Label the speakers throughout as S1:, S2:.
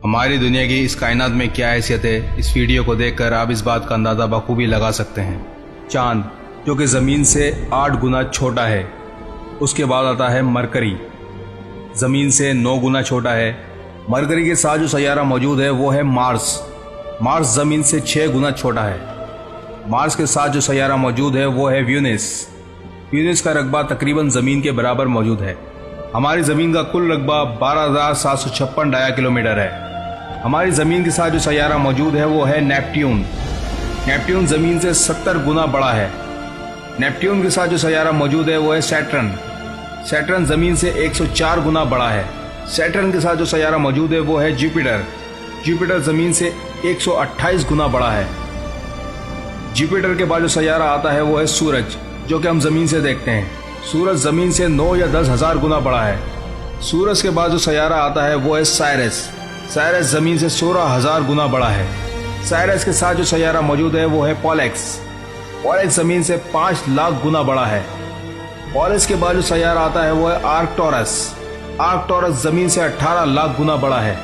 S1: ہماری دنیا کی اس کائنات میں کیا حیثیت ہے، اس ویڈیو کو دیکھ کر آپ اس بات کا اندازہ بخوبی لگا سکتے ہیں۔ چاند جو کہ زمین سے 8 گنا چھوٹا ہے، اس کے بعد آتا ہے مرکری، زمین سے 9 گنا چھوٹا ہے۔ مرکری کے ساتھ جو سیارہ موجود ہے وہ ہے مارس، مارس زمین سے 6 گنا چھوٹا ہے۔ مارس کے ساتھ جو سیارہ موجود ہے وہ ہے وینس، وینس کا رقبہ تقریباً زمین کے برابر موجود ہے۔ ہماری زمین کا کل رقبہ 12,756 ڈایا کلومیٹر ہے۔ ہماری زمین کے ساتھ جو سیارہ موجود ہے وہ ہے نیپٹیون، نیپٹیون زمین سے 70 گنا بڑا ہے۔ نیپٹیون کے ساتھ جو سیارہ موجود ہے وہ ہے سیٹرن، سیٹرن زمین سے 104 گنا بڑا ہے۔ سیٹرن کے ساتھ جو سیارہ موجود ہے وہ ہے جوپیٹر، جوپیٹر زمین سے 128 گنا بڑا ہے۔ جوپیٹر کے بعد جو سیارہ آتا ہے وہ ہے سورج، جو کہ ہم زمین سے دیکھتے ہیں۔ سورج زمین سے 9 یا 10 ہزار گنا بڑا ہے۔ سورج کے بعد جو سیارہ آتا ہے وہ ہے سائرس، سائرس زمین سے 16,000 گنا بڑا ہے۔ سائرس کے ساتھ جو سیارہ موجود ہے وہ ہے پولیکس، پولیکس زمین سے 5 لاکھ گنا بڑا ہے۔ پولیکس کے بعد جو سیارہ آتا ہے وہ ہے آرکٹورس، آرکٹورس زمین سے 18 لاکھ گنا بڑا ہے۔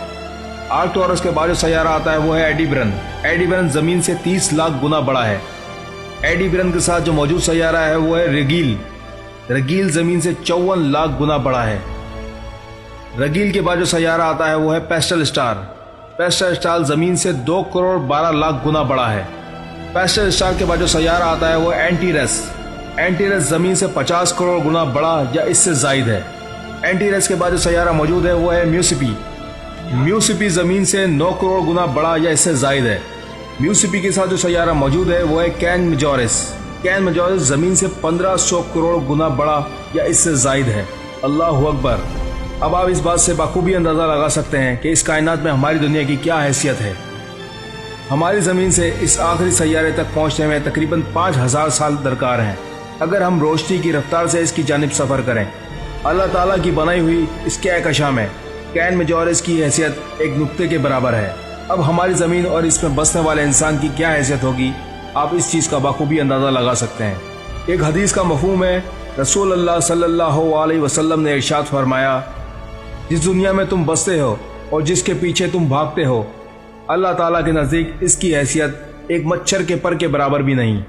S1: آرکٹورس کے بعد جو سیارہ آتا ہے وہ ہے ایڈیبرن، ایڈیبرن زمین سے 30 لاکھ گنا بڑا ہے۔ ایڈیبرن کے ساتھ جو موجود سیارہ ہے وہ ہے رگیل، رگیل زمین سے 54 لاکھ گنا بڑا ہے۔ رگیل کے بعد جو سیارہ آتا ہے وہ ہے پیسٹل اسٹار، پیسٹل اسٹار زمین سے 2 کروڑ 12 لاکھ گنا بڑا ہے۔ پیسٹل اسٹار کے بعد جو سیارہ آتا ہے وہ اینٹیرس، اینٹیرس زمین سے 50 کروڑ گنا بڑا یا اس سے زائد ہے۔ اینٹیرس کے بعد جو سیارہ موجود ہے وہ ہے میوسپی، میوسپی زمین سے 9 کروڑ گنا بڑا یا اس سے زائد ہے۔ میوسپی کے ساتھ جو سیارہ موجود ہے وہ ہے کین میجورس، کین میجورس زمین سے 1500 کروڑ گنا بڑا یا اس سے زائد ہے۔ اللہ اکبر۔ اب آپ اس بات سے بخوبی اندازہ لگا سکتے ہیں کہ اس کائنات میں ہماری دنیا کی کیا حیثیت ہے۔ ہماری زمین سے اس آخری سیارے تک پہنچنے میں تقریباً 5000 سال درکار ہیں، اگر ہم روشنی کی رفتار سے اس کی جانب سفر کریں۔ اللہ تعالیٰ کی بنائی ہوئی اس کہکشاں میں کین میجورس کی حیثیت ایک نقطے کے برابر ہے۔ اب ہماری زمین اور اس میں بسنے والے انسان کی کیا حیثیت ہوگی، آپ اس چیز کا بخوبی اندازہ لگا سکتے ہیں۔ ایک حدیث کا مفہوم ہے، رسول اللہ صلی اللہ علیہ وسلم نے ارشاد فرمایا، جس دنیا میں تم بستے ہو اور جس کے پیچھے تم بھاگتے ہو، اللہ تعالیٰ کے نزدیک اس کی حیثیت ایک مچھر کے پر کے برابر بھی نہیں۔